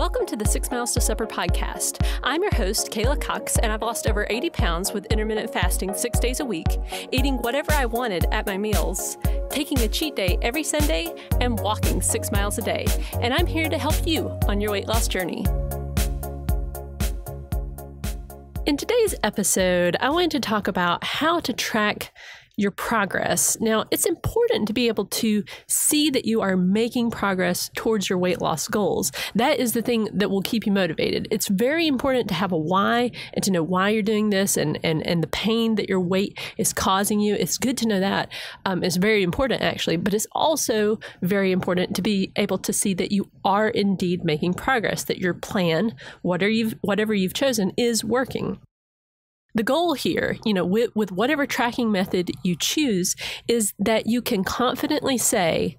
Welcome to the 6 Miles to Supper podcast. I'm your host, Kayla Cox, and I've lost over 80 pounds with intermittent fasting 6 days a week, eating whatever I wanted at my meals, taking a cheat day every Sunday, and walking 6 miles a day. And I'm here to help you on your weight loss journey. In today's episode, I wanted to talk about how to track your progress. Now, it's important to be able to see that you are making progress towards your weight loss goals. That is the thing that will keep you motivated. It's very important to have a why and to know why you're doing this and the pain that your weight is causing you. It's good to know that. It's very important, actually, but it's also very important to be able to see that you are indeed making progress, that your plan, whatever you've chosen, is working. The goal here, with whatever tracking method you choose, is that you can confidently say,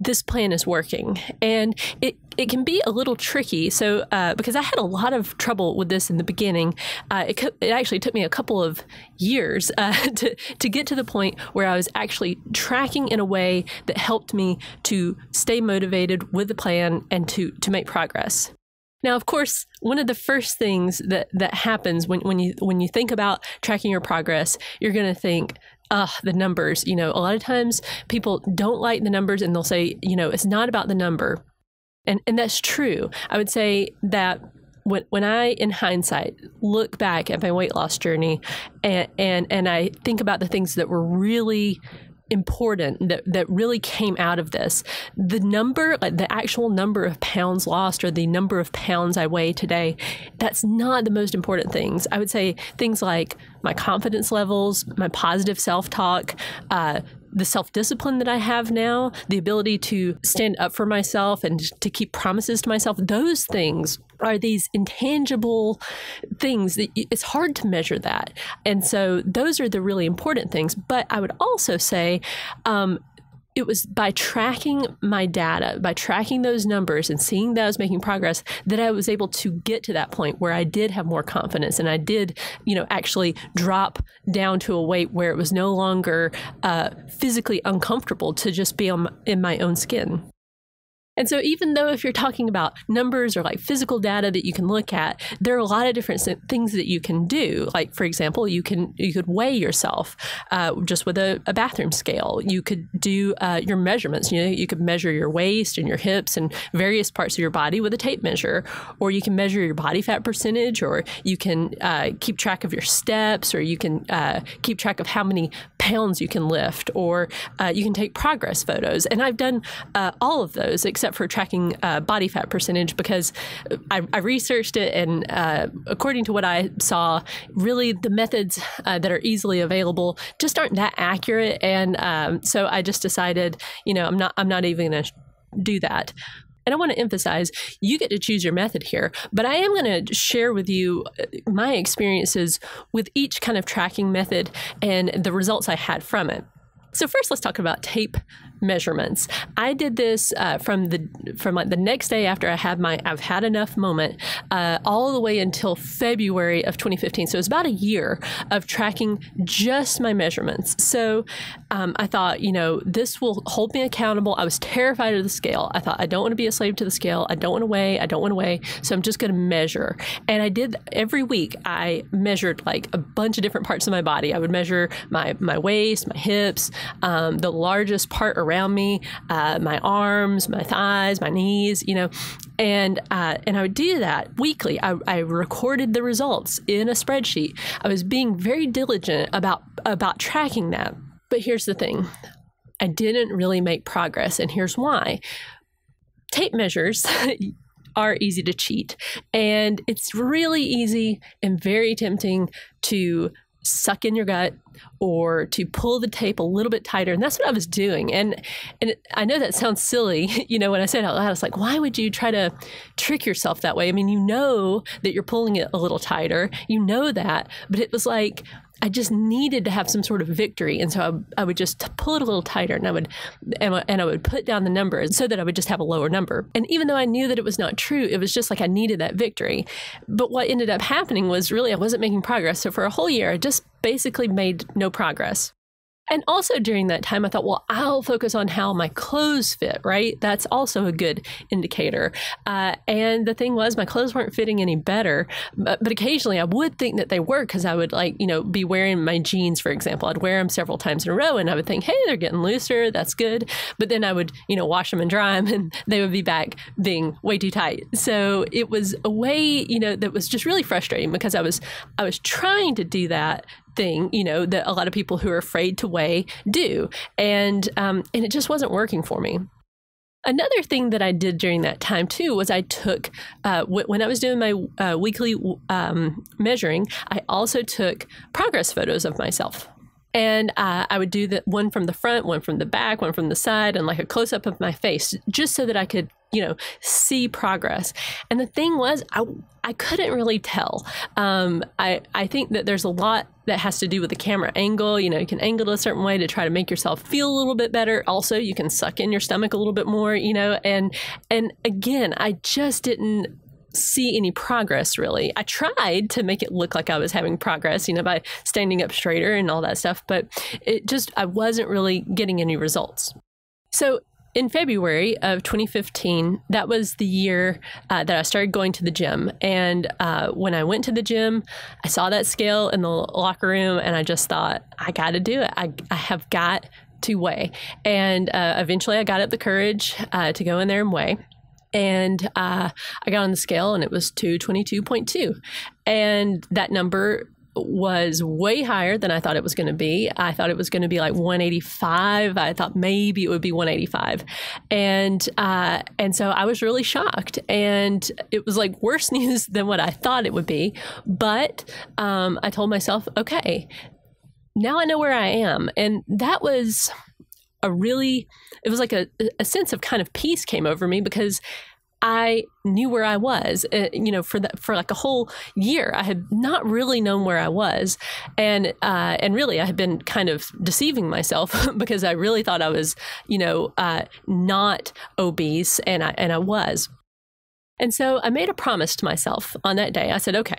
this plan is working. And it can be a little tricky. So because I had a lot of trouble with this in the beginning, it actually took me a couple of years to get to the point where I was actually tracking in a way that helped me to stay motivated with the plan and to make progress. Now, of course, one of the first things that happens when you think about tracking your progress, you're going to think, the numbers. A lot of times people don't like the numbers and they'll say, it's not about the number. And that's true. I would say that when I, in hindsight, look back at my weight loss journey and I think about the things that were really important that really came out of this, the number, like the actual number of pounds lost or the number of pounds I weigh today, that's not the most important things. I would say things like my confidence levels, my positive self-talk, the self-discipline that I have now, the ability to stand up for myself and to keep promises to myself, those things are these intangible things that it's hard to measure that. And so those are the really important things. But I would also say it was by tracking my data, by tracking those numbers and seeing that I was making progress, that I was able to get to that point where I did have more confidence and I did, actually drop down to a weight where it was no longer physically uncomfortable to just be in my own skin. And so even though if you're talking about numbers or like physical data that you can look at, there are a lot of different things that you can do. Like, for example, you could weigh yourself just with a bathroom scale. You could do your measurements. You could measure your waist and your hips and various parts of your body with a tape measure, or you can measure your body fat percentage, or you can keep track of your steps, or you can keep track of how many pounds you can lift, or you can take progress photos. And I've done all of those except for tracking body fat percentage, because I researched it, and according to what I saw, really the methods that are easily available just aren't that accurate. And so I just decided, I'm not even going to do that. And I want to emphasize, you get to choose your method here, but I am going to share with you my experiences with each kind of tracking method and the results I had from it. So first, let's talk about tape measurements. I did this from the next day after I've had enough moment, all the way until February of 2015. So it was about a year of tracking just my measurements. So I thought, this will hold me accountable. I was terrified of the scale. I thought, I don't want to be a slave to the scale. I don't want to weigh. So I'm just going to measure. And I did every week. I measured like a bunch of different parts of my body. I would measure my waist, my hips, the largest part around me, my arms, my thighs, my knees, and I would do that weekly. I recorded the results in a spreadsheet. I was being very diligent about tracking that. But here's the thing. I didn't really make progress, and here's why. Tape measures are easy to cheat, and it's really easy and very tempting to suck in your gut or to pull the tape a little bit tighter. And that's what I was doing. And I know that sounds silly, when I said it out loud, it's like, why would you try to trick yourself that way? I mean, that you're pulling it a little tighter, that, but it was like, I just needed to have some sort of victory. And so I would just pull it a little tighter, and I would put down the number so that I would just have a lower number. And even though I knew that it was not true, it was just like I needed that victory. But what ended up happening was really I wasn't making progress. So for a whole year, I just basically made no progress. And also during that time, I thought, well, I'll focus on how my clothes fit, right? That's also a good indicator. And the thing was, my clothes weren't fitting any better, but occasionally I would think that they were, because I would be wearing my jeans, for example. I'd wear them several times in a row and I would think, hey, they're getting looser. That's good. But then I would, wash them and dry them and they would be back being way too tight. So it was a way, that was just really frustrating, because I was trying to do that thing, that a lot of people who are afraid to weigh do. And it just wasn't working for me. Another thing that I did during that time too was I took, when I was doing my weekly measuring, I also took progress photos of myself. And I would do the one from the front, one from the back, one from the side, and like a close-up of my face, just so that I could, see progress. And the thing was, I couldn't really tell. I think that there's a lot that has to do with the camera angle. You can angle it a certain way to try to make yourself feel a little bit better. Also, you can suck in your stomach a little bit more, and again, I just didn't see any progress, really. I tried to make it look like I was having progress, by standing up straighter and all that stuff, but I wasn't really getting any results. So in February of 2015, that was the year that I started going to the gym. And when I went to the gym, I saw that scale in the locker room and I just thought, I got to do it. I have got to weigh. And eventually I got up the courage to go in there and weigh. And I got on the scale and it was 222.2. And that number was way higher than I thought it was going to be. I thought it was going to be like 185. I thought maybe it would be 185. And so I was really shocked. And it was like worse news than what I thought it would be. But I told myself, okay, now I know where I am. And that was it was like a sense of kind of peace came over me, because I knew where I was. For like a whole year, I had not really known where I was, and really I had been kind of deceiving myself because I really thought I was, not obese, and I was. And so I made a promise to myself on that day. I said, okay,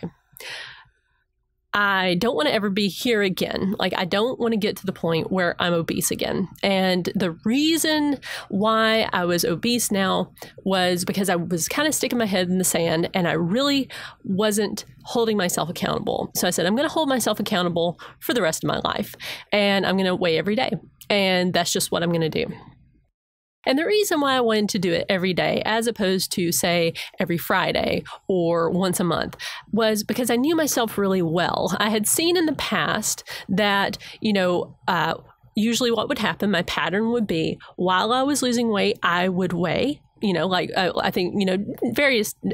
I don't want to ever be here again. Like, I don't want to get to the point where I'm obese again. And the reason why I was obese now was because I was kind of sticking my head in the sand and I really wasn't holding myself accountable. So I said, I'm going to hold myself accountable for the rest of my life, and I'm going to weigh every day. And that's just what I'm going to do. And the reason why I wanted to do it every day, as opposed to, say, every Friday or once a month, was because I knew myself really well. I had seen in the past that, usually what would happen, my pattern would be, while I was losing weight, I would weigh. I think,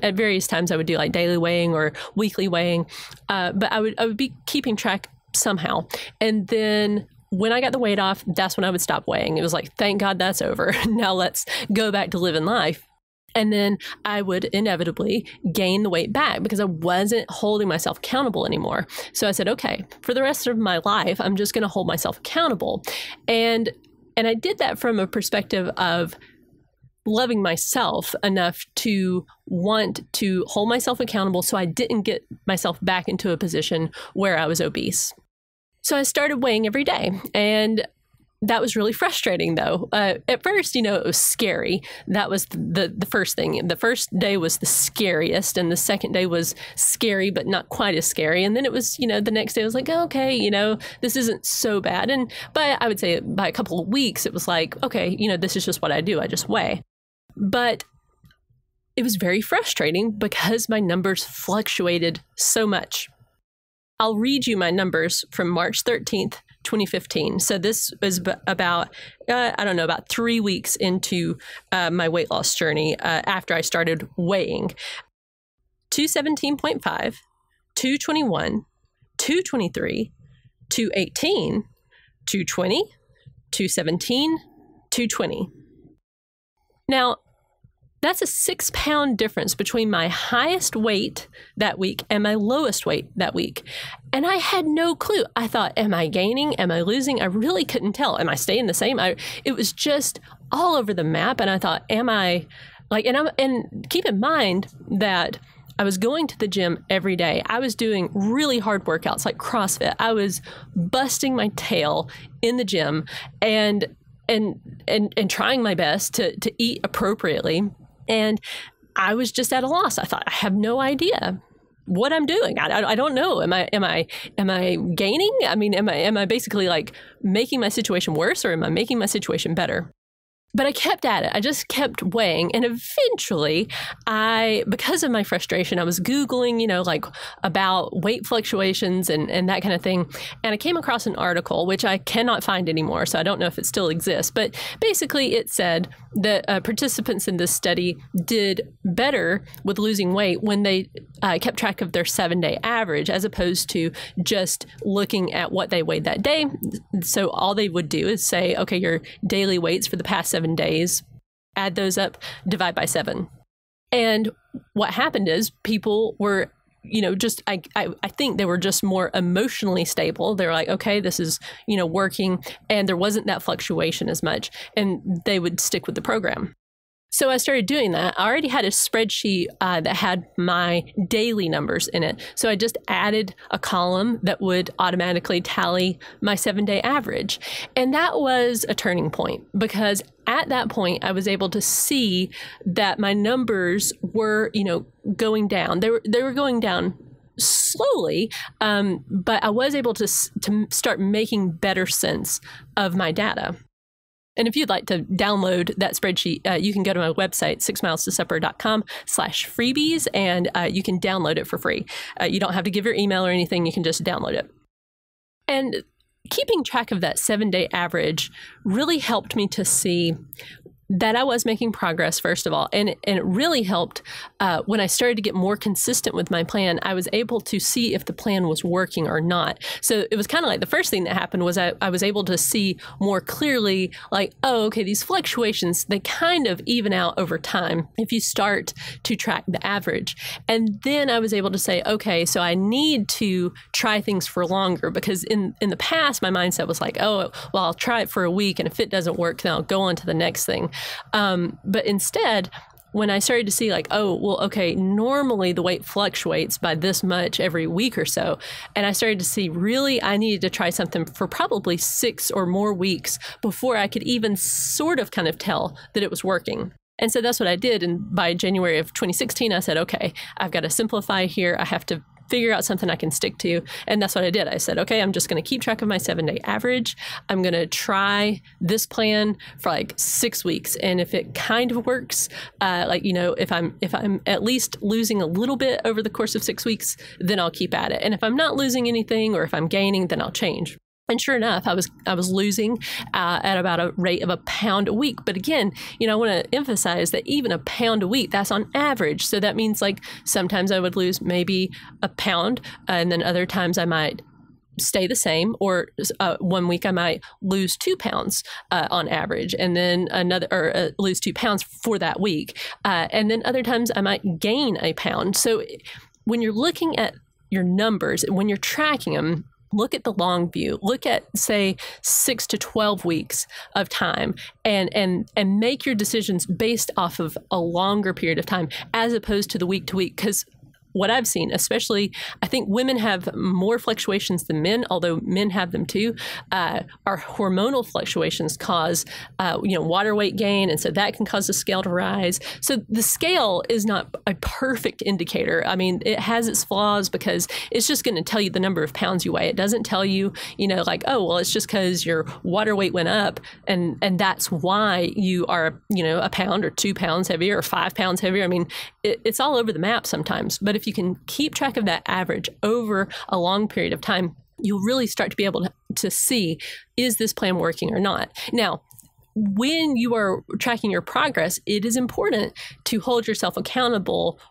at various times I would do like daily weighing or weekly weighing, but I would be keeping track somehow. And then when I got the weight off, that's when I would stop weighing. It was like, thank God that's over. Now let's go back to living life. And then I would inevitably gain the weight back because I wasn't holding myself accountable anymore. So I said, okay, for the rest of my life, I'm just going to hold myself accountable. And I did that from a perspective of loving myself enough to want to hold myself accountable so I didn't get myself back into a position where I was obese. So I started weighing every day, and that was really frustrating, though. At first, it was scary. That was the first thing. The first day was the scariest, and the second day was scary, but not quite as scary. And then it was, the next day I was like, oh, okay, this isn't so bad. But I would say by a couple of weeks, it was like, okay, this is just what I do. I just weigh. But it was very frustrating because my numbers fluctuated so much. I'll read you my numbers from March 13th, 2015. So this was about 3 weeks into my weight loss journey after I started weighing. 217.5, 221, 223, 218, 220, 217, 220. Now, that's a 6-pound difference between my highest weight that week and my lowest weight that week. And I had no clue. I thought, am I gaining? Am I losing? I really couldn't tell. Am I staying the same? It was just all over the map. And I thought, am I and keep in mind that I was going to the gym every day. I was doing really hard workouts like CrossFit. I was busting my tail in the gym and trying my best to eat appropriately. And I was just at a loss. I thought, I have no idea what I'm doing. I don't know. Am I gaining? I mean, am I basically like making my situation worse, or am I making my situation better? But I kept at it. I just kept weighing. And eventually because of my frustration, I was Googling, like about weight fluctuations and that kind of thing. And I came across an article, which I cannot find anymore, so I don't know if it still exists. But basically it said that participants in this study did better with losing weight when they kept track of their 7-day average, as opposed to just looking at what they weighed that day. So all they would do is say, okay, your daily weights for the past 7 days, add those up, divide by 7. And what happened is people were, I think they were just more emotionally stable. They were like, okay, this is, working. And there wasn't that fluctuation as much. And they would stick with the program. So I started doing that. I already had a spreadsheet that had my daily numbers in it. So I just added a column that would automatically tally my 7-day average. And that was a turning point, because at that point, I was able to see that my numbers were, going down. They were going down slowly, but I was able to start making better sense of my data. And if you'd like to download that spreadsheet, you can go to my website, 6milestosupper.com/freebies, and you can download it for free. You don't have to give your email or anything. You can just download it. And keeping track of that 7-day average really helped me to see that I was making progress, first of all. And it really helped when I started to get more consistent with my plan. I was able to see if the plan was working or not. So it was kind of like the first thing that happened was I was able to see more clearly, like, oh, okay, these fluctuations, they kind of even out over time if you start to track the average. And then I was able to say, okay, so I need to try things for longer, because in the past, my mindset was like, oh, well, I'll try it for a week, and if it doesn't work, then I'll go on to the next thing. But instead, when I started to see like, oh, well, okay, normally the weight fluctuates by this much every week or so. And I started to see really I needed to try something for probably 6 or more weeks before I could even sort of kind of tell that it was working. And so that's what I did. And by January of 2016, I said, okay, I've got to simplify here. I have to figure out something I can stick to. And that's what I did. I said, okay, I'm just going to keep track of my 7-day average. I'm going to try this plan for like 6 weeks. And if it kind of works, if I'm at least losing a little bit over the course of 6 weeks, then I'll keep at it. And if I'm not losing anything, or if I'm gaining, then I'll change. And sure enough, I was losing at about a rate of a pound a week. But again, I want to emphasize that even a pound a week, that's on average. So that means like sometimes I would lose maybe a pound, and then other times I might stay the same, or 1 week I might lose 2 pounds on average, and then lose 2 pounds for that week. And then other times I might gain a pound. So when you're looking at your numbers, when you're tracking them, look at the long view. Look at, say, 6 to 12 weeks of time, and make your decisions based off of a longer period of time, as opposed to the week to week. Because what I've seen, especially, I think women have more fluctuations than men, although men have them too. Our hormonal fluctuations cause, water weight gain, and so that can cause the scale to rise. So the scale is not a perfect indicator. I mean, it has its flaws, because it's just going to tell you the number of pounds you weigh. It doesn't tell you, like, oh, well, it's just because your water weight went up, and that's why you are, a pound or 2 pounds heavier or 5 pounds heavier. I mean, it's all over the map sometimes. But if you can keep track of that average over a long period of time, you'll really start to be able to see, is this plan working or not? Now, when you are tracking your progress, it is important to hold yourself accountable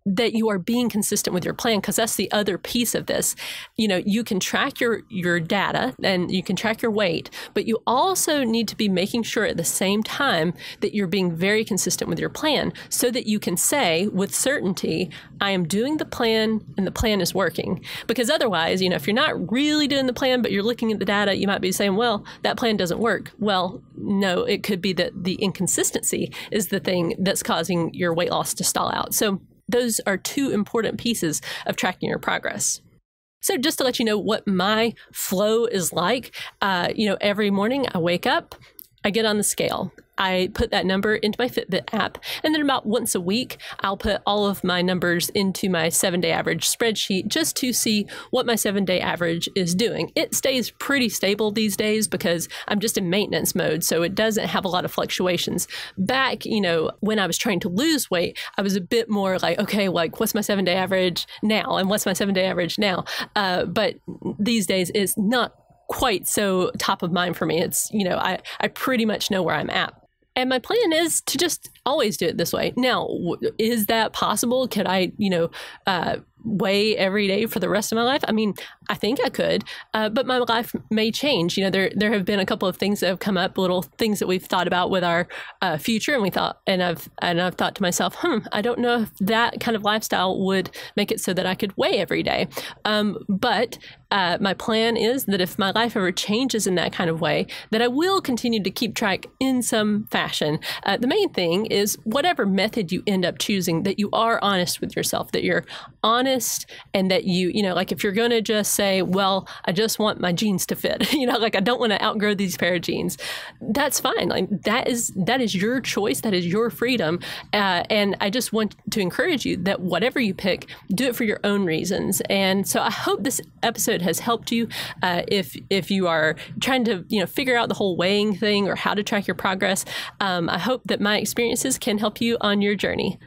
that you are being consistent with your plan, because that's the other piece of this. You can track your data and you can track your weight, but you also need to be making sure at the same time that you're being very consistent with your plan, so that you can say with certainty, I am doing the plan and the plan is working. Because otherwise, if you're not really doing the plan, but you're looking at the data, you might be saying, well, that plan doesn't work. Well, no, it could be that the inconsistency is the thing that's causing your weight loss to stall out. So those are two important pieces of tracking your progress. So just to let you know what my flow is like, every morning I wake up, I get on the scale. I put that number into my Fitbit app, and then about once a week, I'll put all of my numbers into my 7-day average spreadsheet just to see what my 7-day average is doing. It stays pretty stable these days because I'm just in maintenance mode, so it doesn't have a lot of fluctuations. Back, when I was trying to lose weight, I was a bit more like, okay, like what's my 7-day average now? And what's my 7-day average now? But these days it's not quite so top of mind for me. It's, I pretty much know where I'm at. And my plan is to just always do it this way. Now, is that possible? Could I, weigh every day for the rest of my life? I mean, I think I could, but my life may change. There have been a couple of things that have come up, little things that we've thought about with our future, and I've thought to myself, I don't know if that kind of lifestyle would make it so that I could weigh every day. But my plan is that if my life ever changes in that kind of way, that I will continue to keep track in some fashion. The main thing is whatever method you end up choosing, that you are honest with yourself, that you're honest, and that like if you're going to just say, well, I just want my jeans to fit, like I don't want to outgrow these pair of jeans, that's fine. Like that is your choice. That is your freedom. And I just want to encourage you that whatever you pick, do it for your own reasons. And so I hope this episode has helped you if you are trying to figure out the whole weighing thing or how to track your progress. I hope that my experiences can help you on your journey.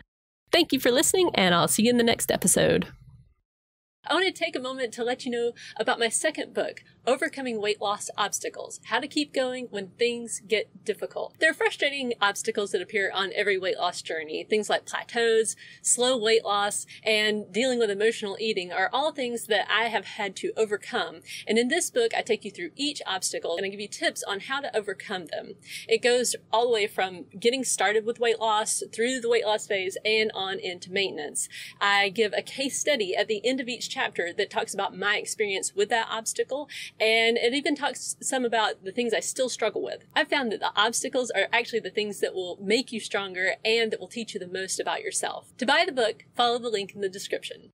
Thank you for listening, and I'll see you in the next episode. I want to take a moment to let you know about my second book, Overcoming Weight Loss Obstacles, How to Keep Going When Things Get Difficult. There are frustrating obstacles that appear on every weight loss journey. Things like plateaus, slow weight loss, and dealing with emotional eating are all things that I have had to overcome. And in this book, I take you through each obstacle and I give you tips on how to overcome them. It goes all the way from getting started with weight loss, through the weight loss phase, and on into maintenance. I give a case study at the end of each chapter that talks about my experience with that obstacle, and it even talks some about the things I still struggle with. I've found that the obstacles are actually the things that will make you stronger and that will teach you the most about yourself. To buy the book, follow the link in the description.